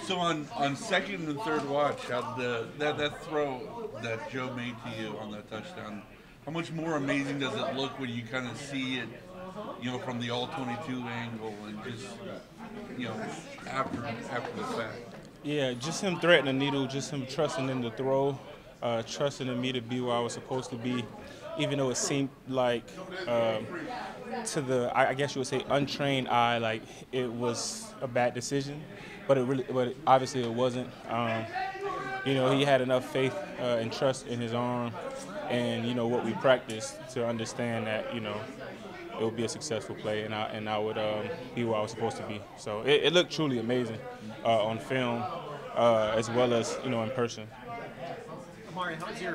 So on second and third watch, how that throw that Joe made to you on that touchdown, how much more amazing does it look when you kind of see it, from the all 22 angle and just after the fact. Yeah, just him threading the needle, just him trusting in the throw, trusting in me to be where I was supposed to be, even though it seemed like to the I guess you would say untrained eye like it was a bad decision, but obviously it wasn't. He had enough faith and trust in his arm, and what we practiced to understand that it would be a successful play, and I would be where I was supposed to be. So it looked truly amazing on film, as well as in person. Amari, how's your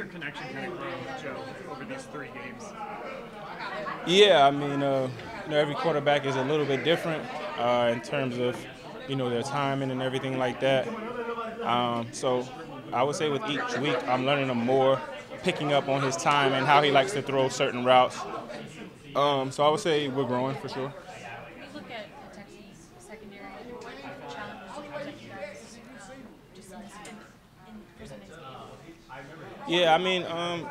connection kind of grown with Joe over these 3 games? Yeah, I mean, every quarterback is a little bit different in terms of their timing and everything like that. So I would say with each week, I'm learning him more, picking up on his time and how he likes to throw certain routes. So I would say we're growing for sure. When you look at the Texas secondary, what challenges that you guys just in presenting to you? Yeah, I mean,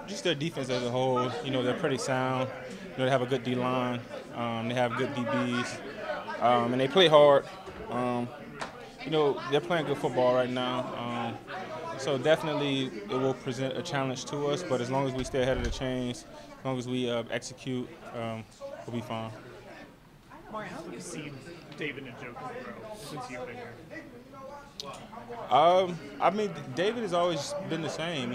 just their defense as a whole. They're pretty sound. They have a good D line. They have good DBs, and they play hard. They're playing good football right now. So definitely it will present a challenge to us. But as long as we stay ahead of the chains, as long as we execute, we'll be fine. Amari, how have you seen David and Joe grow since you've been here? I mean, David has always been the same.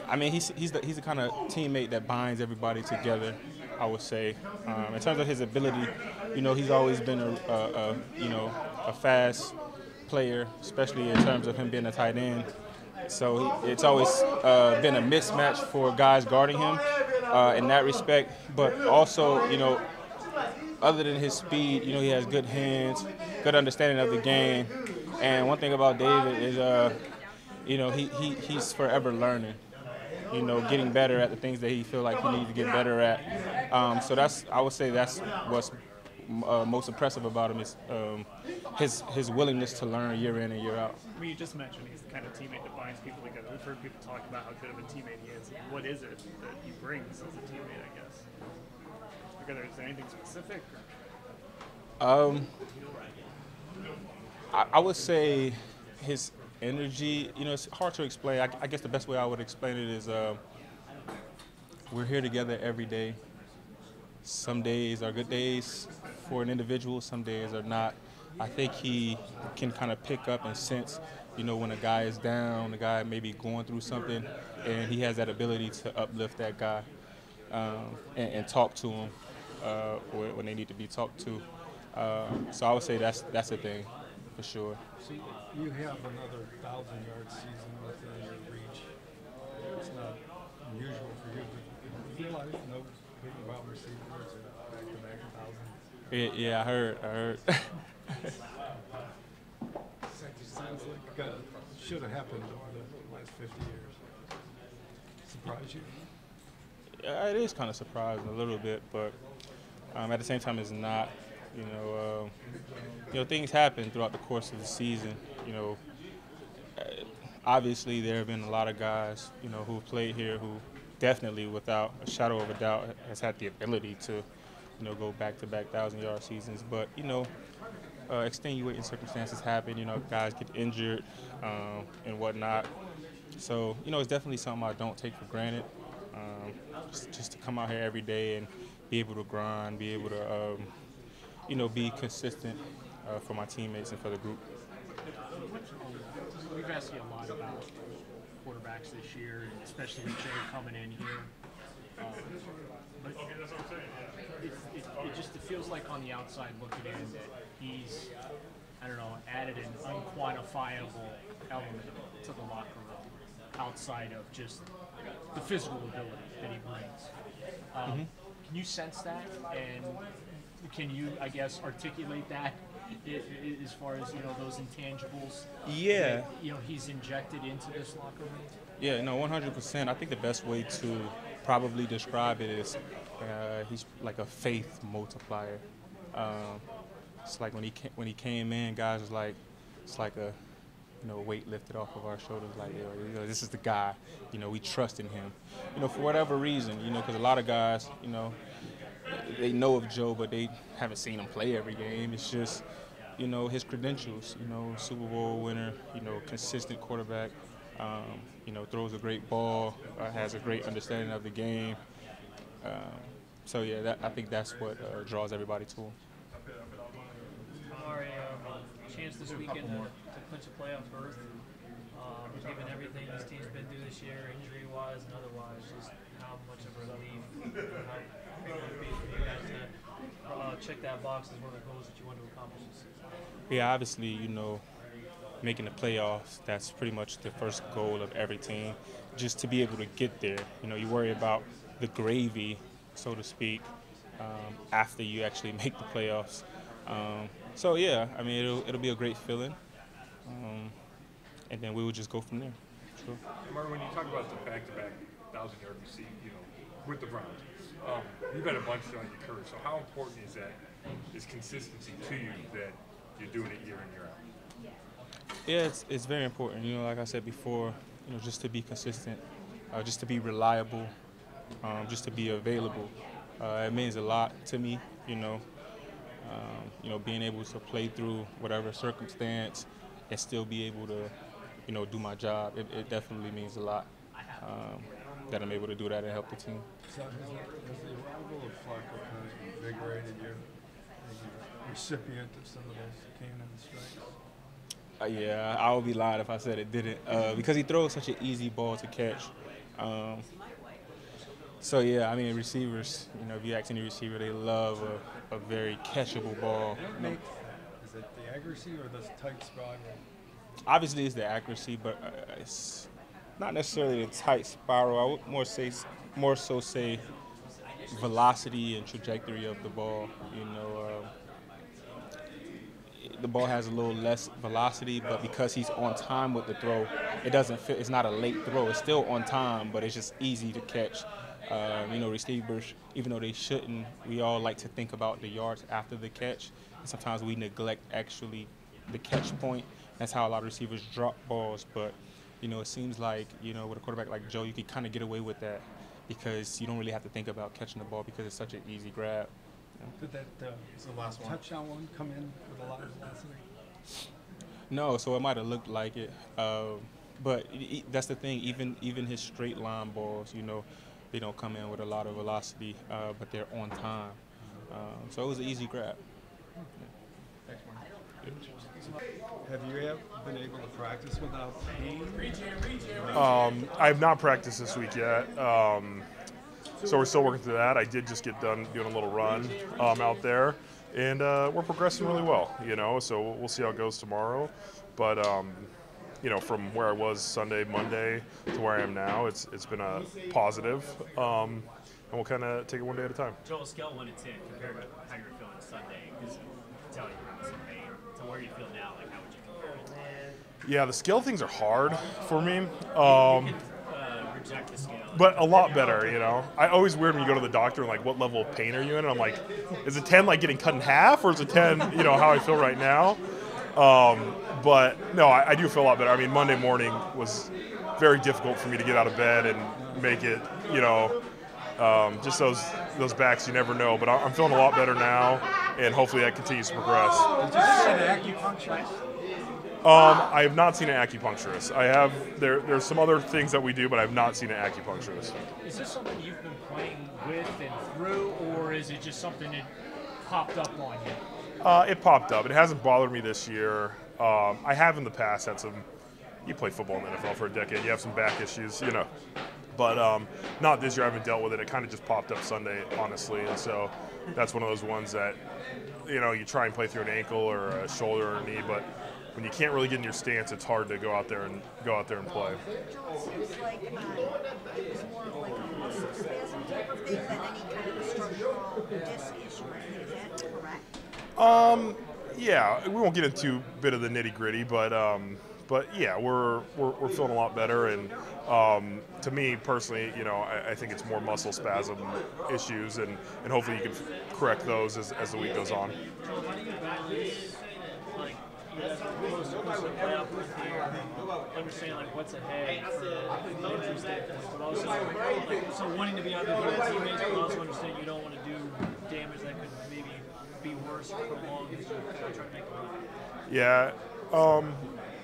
I mean, he's the kind of teammate that binds everybody together. I would say, in terms of his ability, he's always been a fast player, especially in terms of him being a tight end. So it's always been a mismatch for guys guarding him in that respect. But also, other than his speed, he has good hands, good understanding of the game. And one thing about David is, he's forever learning. Getting better at the things that he feel like he needs to get better at. So I would say that's what's most impressive about him is his willingness to learn year in and year out. I mean, you just mentioned he's the kind of teammate that binds people together. We've heard people talk about how good of a teammate he is. What is it that he brings as a teammate, I guess? Is there anything specific? I would say his energy. It's hard to explain. I guess the best way I would explain it is we're here together every day. Some days are good days for an individual. Some days are not. I think he can kind of pick up and sense, when a guy is down, a guy may be going through something, and he has that ability to uplift that guy and talk to him when they need to be talked to. So I would say that's the thing, for sure. So you have another 1,000-yard season within your reach. It's not unusual for you, but you realize no big wide receivers or back-to-back 1,000. Yeah, I heard. Sounds like it should have happened over the last 50 years. Surprise you? Yeah, it is kind of surprising a little bit, but at the same time, it's not. Things happen throughout the course of the season. Obviously there have been a lot of guys, who've played here who definitely, without a shadow of a doubt, has had the ability to, go back-to-back 1,000-yard seasons. But, extenuating circumstances happen. Guys get injured and whatnot. So, it's definitely something I don't take for granted. Just to come out here every day and be able to grind, be able to, be consistent for my teammates and for the group. We've asked you a lot about quarterbacks this year, and especially with Joe coming in here. But it feels like on the outside looking in that he's, added an unquantifiable element to the locker room outside of just the physical ability that he brings. Can you sense that, and can you, I guess, articulate that as far as those intangibles? Yeah. That, he's injected into this locker room. Yeah, no, 100%. I think the best way to probably describe it is he's like a faith multiplier. it's like when he came in, guys was like, it's like a weight lifted off of our shoulders. Like, this is the guy. We trust in him. For whatever reason. Because a lot of guys, they know of Joe, but they haven't seen him play every game. It's just, his credentials. Super Bowl winner. Consistent quarterback. Throws a great ball. Has a great understanding of the game. So yeah, I think that's what draws everybody to him. Amari, chance this weekend to clinch a playoff berth. Given everything this team's been through this year, injury-wise and otherwise, just how much of a relief, how big would it be for you guys to check that box as one of the goals that you want to accomplish this season? Yeah, obviously, making the playoffs, that's pretty much the first goal of every team. Just to be able to get there, you worry about the gravy, so to speak, after you actually make the playoffs. So yeah, I mean, it'll be a great feeling, and then we will just go from there. Sure. Amari, when you talk about the back-to-back 1,000-yard receipt, with the Browns, you've had a bunch on your career. So how important is consistency to you that you're doing it year in, year out? Yeah, it's very important. Like I said before, just to be consistent, just to be reliable, just to be available. It means a lot to me. Being able to play through whatever circumstance and still be able to, do my job. It definitely means a lot that I'm able to do that and help the team. So has the arrival of Flacco kind of invigorated you as a recipient of some of those Canaan strikes? Yeah, I would be lying if I said it didn't, because he throws such an easy ball to catch. So yeah, I mean, receivers, if you ask any receiver, they love a very catchable ball. Is it the accuracy or the tight spiral? Obviously, it's the accuracy, but it's not necessarily the tight spiral. I would more so say velocity and trajectory of the ball. The ball has a little less velocity, but because he's on time with the throw, it doesn't feel. It's not a late throw. It's still on time, but it's just easy to catch. Receivers, even though they shouldn't, we all like to think about the yards after the catch. And sometimes we neglect actually the catch point. That's how a lot of receivers drop balls. But, it seems like, with a quarterback like Joe, you can kind of get away with that because you don't really have to think about catching the ball because it's such an easy grab. Did that touchdown one come in with a lot of velocity? No, so it might have looked like it. But that's the thing, even his straight line balls, they don't come in with a lot of velocity, but they're on time. So it was an easy grab. Yeah. Have you been able to practice without pain? I have not practiced this week yet. So we're still working through that. I did just get done doing a little run out there, and we're progressing really well, so we'll see how it goes tomorrow. But, from where I was Sunday, Monday to where I am now, it's been a positive, and we'll kind of take it one day at a time. Joel, scale 1 to 10 compared to how you were feeling Sunday, because I tell you were in some pain, to where you feel now, like how would you compare it? Yeah, the scale things are hard for me. You can reject the scale. But a lot better, I always weird when you go to the doctor and like, what level of pain are you in? And I'm like, is a 10 like getting cut in half, or is a 10, how I feel right now? But no, I do feel a lot better. I mean, Monday morning was very difficult for me to get out of bed and make it, just those backs, you never know. But I'm feeling a lot better now, and hopefully that continues to progress. Did you see an acupuncturist? I have not seen an acupuncturist. I have there's some other things that we do, but I have not seen an acupuncturist. Is this something you've been playing with and through, or is it just something that popped up on you? It popped up. It hasn't bothered me this year. I have in the past had some. You play football in the NFL for a decade. You have some back issues, But not this year. I haven't dealt with it. It kind of just popped up Sunday, honestly, and so that's one of those ones that you try and play through an ankle or a shoulder or a knee, but when you can't really get in your stance, it's hard to go out there and play. Seems like it's more of like a muscle spasm type of thing than any kind of a structural disc issue. Is that correct? Yeah, we won't get into a bit of the nitty gritty, but but yeah, we're feeling a lot better. And to me personally, I think it's more muscle spasm issues, and hopefully you can correct those as the week goes on. Joel, how do you balance, like, you guys are close to the playoff here, understand, like, what's ahead from an injury standpoint, but also, like, so wanting to be out there for your teammates, but also understand you don't want to do damage that could maybe be worse or prolonged as you try to make a run? Yeah,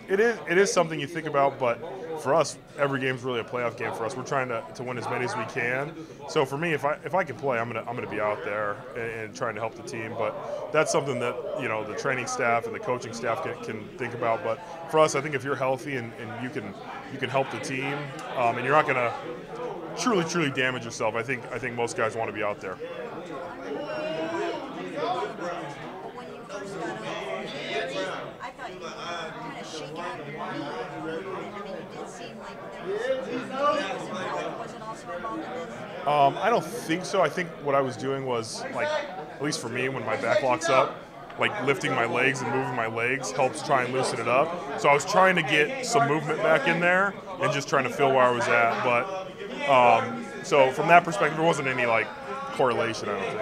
it is something you think about, but for us, every game's really a playoff game for us. We're trying to win as many as we can. So for me, if I can play, I'm gonna be out there and trying to help the team. But that's something that the training staff and the coaching staff can think about. But for us, I think if you're healthy and you can help the team, and you're not gonna truly damage yourself. I think most guys want to be out there. When you first got up, I thought you were kind of shaking up your knee. I mean, it did seem like was it also involved in this? I don't think so. I think what I was doing was, like, at least for me, when my back locks up, like lifting my legs and moving my legs helps try and loosen it up. So I was trying to get some movement back in there and just trying to feel where I was at. But so from that perspective, there wasn't any like correlation, I don't think.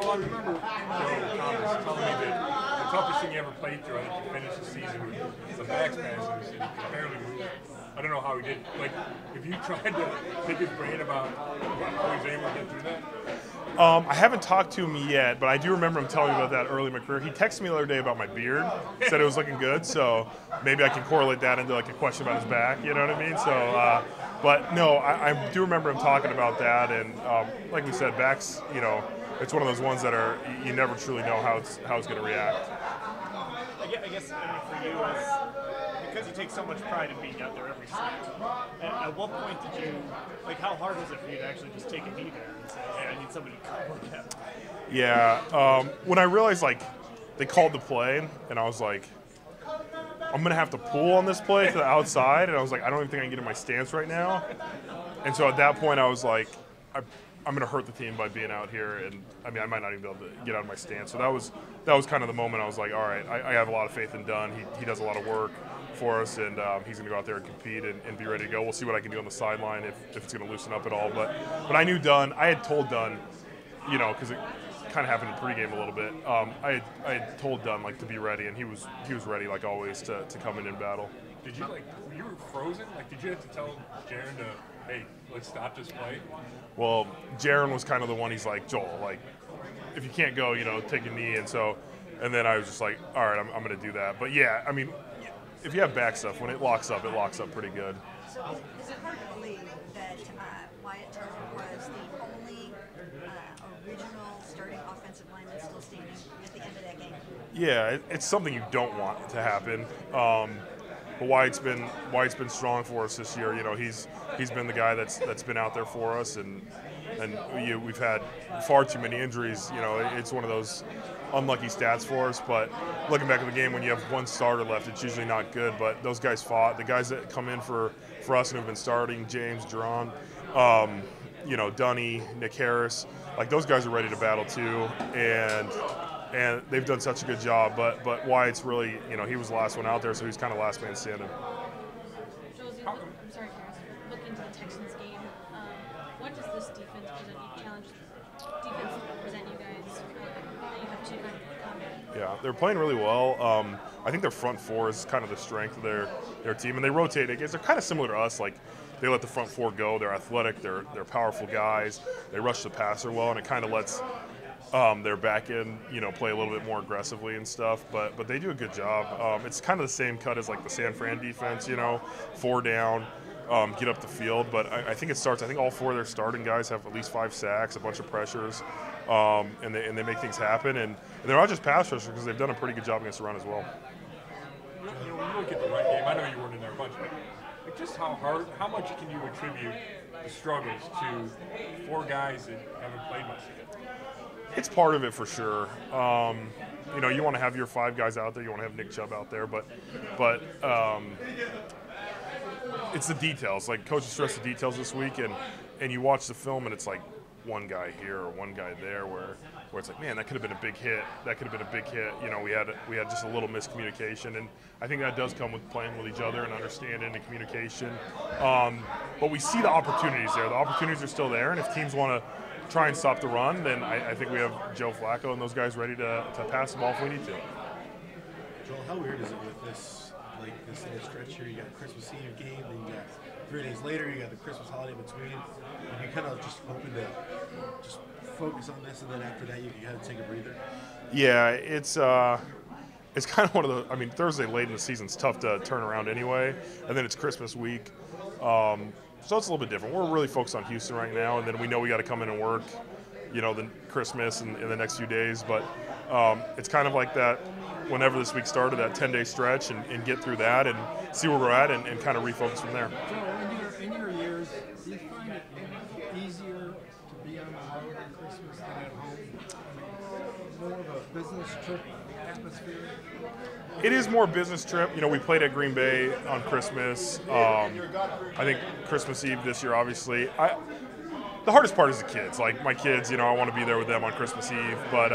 Joel, I remember Thomas telling me that the toughest thing you ever played through, I think you finished the season with some back spasms and he could barely move. I don't know how he did. Like, if you tried to pick his brain about how he was able to get through that? I haven't talked to him yet, but I do remember him telling me about that early in my career. He texted me the other day about my beard, said it was looking good, so maybe I can correlate that into like a question about his back, you know what I mean? So, but no, I do remember him talking about that, and like we said, backs, it's one of those ones that are, you never truly know how it's going to react. I guess for you, because you take so much pride in being out there every snap, at what point did you, like, how hard was it for you to actually just take a knee there and say, hey, I need somebody to cover that? Yeah, when I realized, like, they called the play, and I was like, I'm going to have to pull on this play to the outside, and I was like, I don't even think I can get in my stance right now. And so at that point, I was like, I'm going to hurt the team by being out here, and I mean, I might not even be able to get out of my stance. So that was kind of the moment I was like, all right, I have a lot of faith in Dunn. He does a lot of work for us, and he's going to go out there and compete and be ready to go. We'll see what I can do on the sideline if it's going to loosen up at all. But I knew Dunn. I had told Dunn, because it kind of happened in pregame a little bit. I had told Dunn like to be ready, and he was ready like always to come in battle. Did you were you frozen? Like, did you have to tell Jaron to, hey, let's stop this play? Well, Jaron was kind of the one. He's like, Joel, like, if you can't go, take a knee. And then I was just like, all right, I'm going to do that. But yeah, I mean, if you have back stuff, when it locks up pretty good. So is it hard to believe that Wyatt Teller was the only original starting offensive lineman still standing at the end of that game? Yeah, it's something you don't want to happen. But Wyatt's been strong for us this year. He's been the guy that's been out there for us, and we've had far too many injuries. It's one of those unlucky stats for us. But looking back at the game, when you have one starter left, it's usually not good. But those guys fought. The guys that come in for us and have been starting, James, Jerron, Dunny, Nick Harris, like those guys are ready to battle too, and they've done such a good job. But Wyatt's really, he was the last one out there, so he's kind of last man standing. Joel, I'm sorry, Harris. Looking to the Texans game, what does this defense present you guys that you have to kind of combat? Yeah, they're playing really well. I think their front four is kind of the strength of their team, and they rotate. I guess they're kind of similar to us. Like, they let the front four go. They're athletic. They're powerful guys. They rush the passer well, and it kind of lets their back end, play a little bit more aggressively and stuff. But they do a good job. It's kind of the same cut as like the San Fran defense. 4 down, get up the field. But I think it starts. I think all 4 of their starting guys have at least 5 sacks, a bunch of pressures, and they make things happen. And they're not just pass rushers because they've done a pretty good job against the run as well. When you look at the run game, I know you weren't in there a bunch, but like just how much can you attribute the struggles to 4 guys that haven't played much yet? It's part of it for sure. You want to have your 5 guys out there. You want to have Nick Chubb out there, but it's the details. Like, coaches stressed the details this week, and you watch the film, and it's like one guy here or one guy there where it's like, man, that could have been a big hit. That could have been a big hit. You know, we had just a little miscommunication, and I think that does come with playing with each other and understanding and communication. But we see the opportunities there. The opportunities are still there, and if teams want to try and stop the run, then I think we have Joe Flacco and those guys ready to pass the ball if we need to. Joel, how weird is it with this little stretch here? You got Christmas Eve game, then you got 3 days later, you got the Christmas holiday between, and you kind of just hoping to just focus on this, and then after that you can kind of take a breather. Yeah, it's kind of one of the. I mean, Thursday late in the season's tough to turn around anyway, and then it's Christmas week, so it's a little bit different. We're really focused on Houston right now, and then we know we got to come in and work, you know, the Christmas and in the next few days. But it's kind of like that. Whenever this week started, that 10-day stretch, and get through that and see where we're at and kind of refocus from there. So in your years, do you find it easier to be on the road on Christmas than at home? I mean, more of a business trip atmosphere? It is more business trip. You know, we played at Green Bay on Christmas. I think Christmas Eve this year, obviously. The hardest part is the kids. Like my kids, you know, I want to be there with them on Christmas Eve. But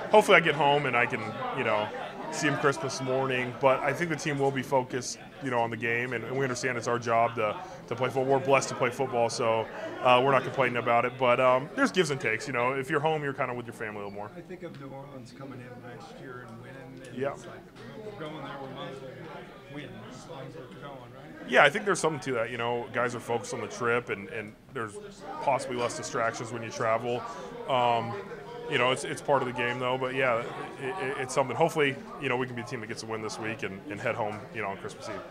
hopefully I get home and I can, you know, see them Christmas morning. But I think the team will be focused, you know, on the game, and we understand it's our job to play football. We're blessed to play football, so we're not complaining about it. But there's gives and takes. You know, if you're home, you're kind of with your family a little more. I think of New Orleans coming in last year and winning. And Yeah. It's like, we're going there, we might as well win as long as we're going, right? Yeah, I think there's something to that. You know, guys are focused on the trip, and there's possibly less distractions when you travel. You know, it's part of the game, though. But, yeah, it's something. Hopefully, you know, we can be a team that gets a win this week and head home, you know, on Christmas Eve.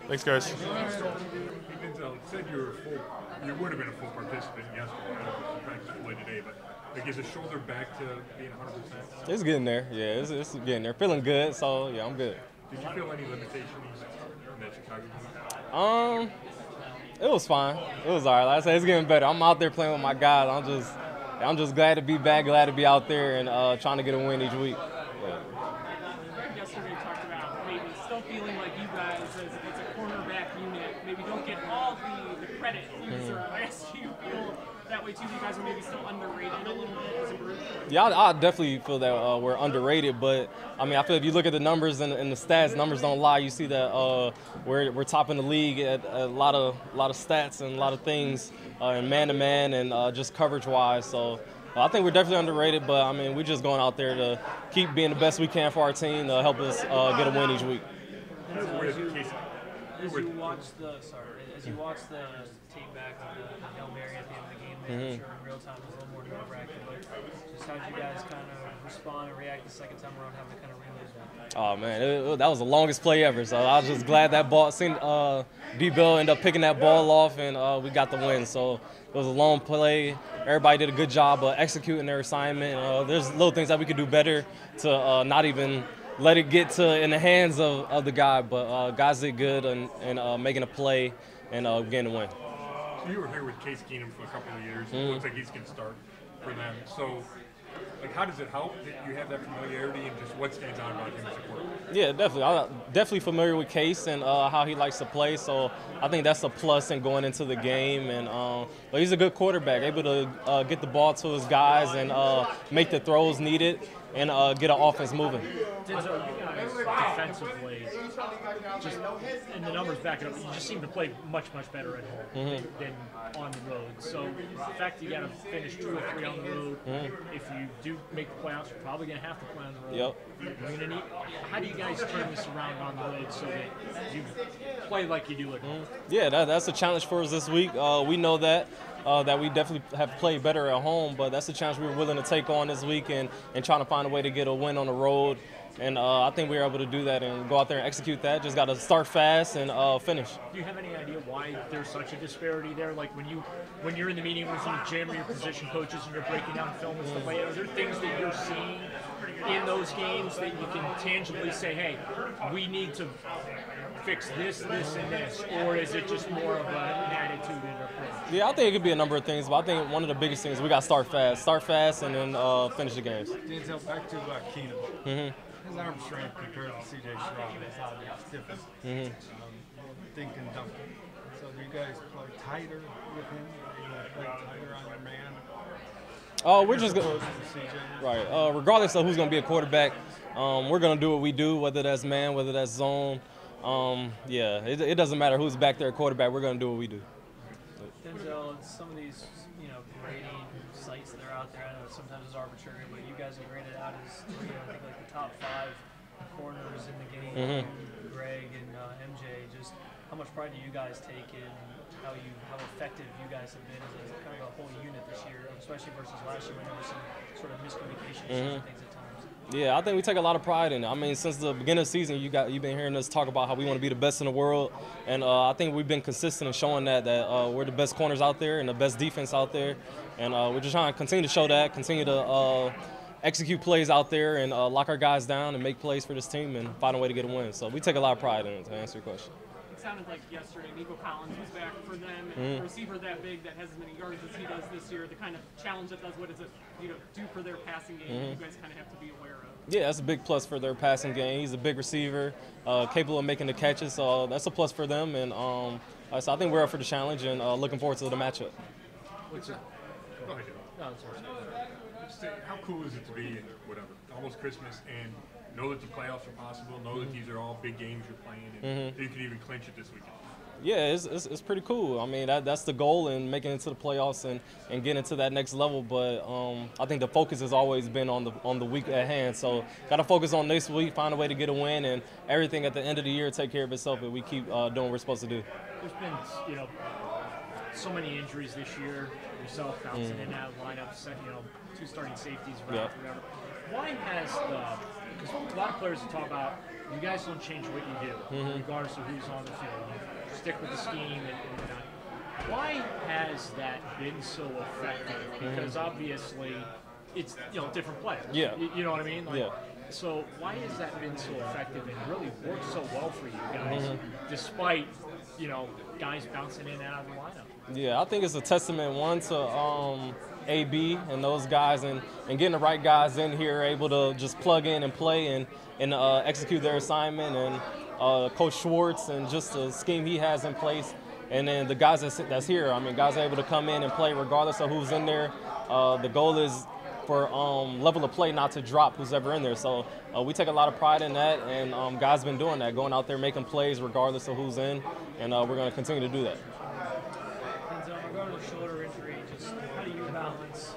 Thanks, guys. Denzel, said you would have been a full participant yesterday. I don't know if you practiced fully today, but like, is the shoulder back to being 100%? It's getting there. Yeah, it's getting there. Feeling good, so, yeah, I'm good. Did you feel any limitations in that Chicago game? It was fine. It was all right. Like I said, it's getting better. I'm out there playing with my guys. I'm just glad to be back, glad to be out there and trying to get a win each week. Yeah. Yesterday you talked about maybe still feeling like you guys, as a cornerback unit, maybe don't get all the credit you deserve. I guess you feel that way too. You guys are maybe still underrated a little bit as a group. Yeah, I definitely feel that we're underrated, but I mean, I feel if you look at the numbers and the stats, numbers don't lie. You see that we're top in the league at a lot of stats and a lot of things, in man-to-man and just coverage-wise. So I think we're definitely underrated, but I mean, we're just going out there to keep being the best we can for our team to help us get a win each week. As you watch the tape back of the Hail Mary at the end of the game, I'm sure in real time it was a little more nerve-wracking, but just how did you guys kind of respond and react the second time around, having to kind of realize that? Oh man, that was the longest play ever. So I was just glad that ball, seen D-Bill end up picking that ball off, and we got the win. So it was a long play. Everybody did a good job of executing their assignment. There's little things that we could do better to not even let it get in the hands of the guy, but guys did good and making a play and getting the win. You were here with Case Keenum for a couple of years. It looks like he's going to start for them. So, like, how does it help that you have that familiarity, and just what stands out about him as a quarterback? Yeah, definitely. I'm definitely familiar with Case and how he likes to play, so I think that's a plus in going into the game. And but he's a good quarterback, able to get the ball to his guys and make the throws needed and get an offense moving. Denzel, you guys defensively, just and the numbers back it up, you just seem to play much better at home than on the road. So the fact that you got to finish 2 or 3 on the road, if you do make the playoffs, you're probably going to have to play on the road. Yep. How do you guys turn this around on the road so that you play like you do at home? Yeah, that's a challenge for us this week. We know that. That we definitely have played better at home, but that's a challenge we were willing to take on this week and trying to find a way to get a win on the road. And I think we were able to do that and go out there and execute that. Just got to start fast and finish. Do you have any idea why there's such a disparity there? Like when you're in the meeting rooms in the gym or your position coaches and you're breaking down film and stuff like that, are there things that you're seeing in those games that you can tangibly say, hey, we need to fix this, and this, or is it just more of an attitude and approach? Yeah, I think it could be a number of things, but I think one of the biggest things we got to start fast, and then finish the games. Denzel, back to Keenum. His arm strength compared to C.J. Stroud is obviously different. Think and dunk. So do you guys play tighter with him? Are you going to play tighter on your man? Oh, we're just going CJ? right. Regardless of who's going to be a quarterback, we're going to do what we do, whether that's man, whether that's zone. Yeah, it doesn't matter who's back there at quarterback. We're going to do what we do. Denzel, some of these, grading sites that are out there, I know sometimes it's arbitrary, but you guys are graded out as, I think like the top 5 corners in the game. Greg and MJ. Just how much pride do you guys take in how effective you guys have been as kind of a whole unit this year, especially versus last year when there was some sort of miscommunication issues and things at times? Yeah, I think we take a lot of pride in it. I mean, since the beginning of the season, you've been hearing us talk about how we want to be the best in the world, and I think we've been consistent in showing that we're the best corners out there and the best defense out there, and we're just trying to continue to show that, continue to execute plays out there and lock our guys down and make plays for this team and find a way to get a win. So we take a lot of pride in it, to answer your question. It sounded like yesterday Nico Collins was back for them, and a receiver that big that has as many yards as he does this year, the kind of challenge that does, what does it do for their passing game that you guys kind of have to be aware of? Yeah, that's a big plus for their passing game. He's a big receiver, capable of making the catches, so that's a plus for them. And so I think we're up for the challenge and looking forward to the matchup. Go ahead. How cool is it to be almost Christmas and know that the playoffs are possible, know that these are all big games you're playing, and you can even clinch it this weekend? Yeah, it's pretty cool. I mean, that's the goal in making it to the playoffs and getting to that next level. But I think the focus has always been on the week at hand. So got to focus on this week, find a way to get a win, and everything at the end of the year take care of itself. And we keep doing what we're supposed to do. There's been so many injuries this year. Yourself bouncing in and out of lineups, 2 starting safeties, whatever. Why has because a lot of players talk about you guys don't change what you do, regardless of who's on the field. You stick with the scheme and whatnot. Why has that been so effective? Because obviously it's different players. Yeah. You know what I mean? Yeah. So why has that been so effective and really worked so well for you guys, despite guys bouncing in and out of the lineup? Yeah, I think it's a testament, one, to AB and those guys and getting the right guys in here, able to just plug in and play and execute their assignment, and Coach Schwartz and just the scheme he has in place. And then the guys that's here, I mean, guys are able to come in and play regardless of who's in there. The goal is for level of play not to drop who's ever in there. So we take a lot of pride in that, and guys been doing that, going out there making plays regardless of who's in, and we're going to continue to do that. Denzel, regardless of shoulder injury, just how do you balance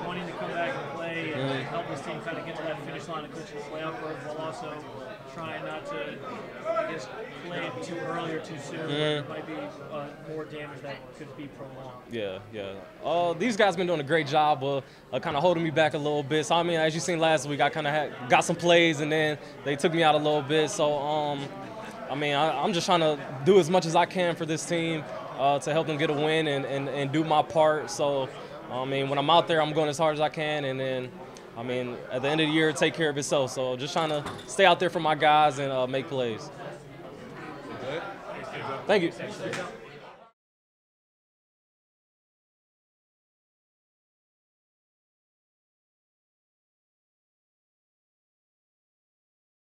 wanting to come back and play and help this team kind of get to that finish line of clinching the playoff berth, while also trying not to, play it too early or too soon? There might be more damage that could be prolonged. Yeah. These guys been doing a great job of kind of holding me back a little bit. So, I mean, as you seen last week, I kind of got some plays, and then they took me out a little bit. So, I mean, I'm just trying to do as much as I can for this team to help them get a win and do my part. So, I mean, when I'm out there, I'm going as hard as I can, and then, I mean, at the end of the year, take care of itself. So just trying to stay out there for my guys and make plays. Thank you.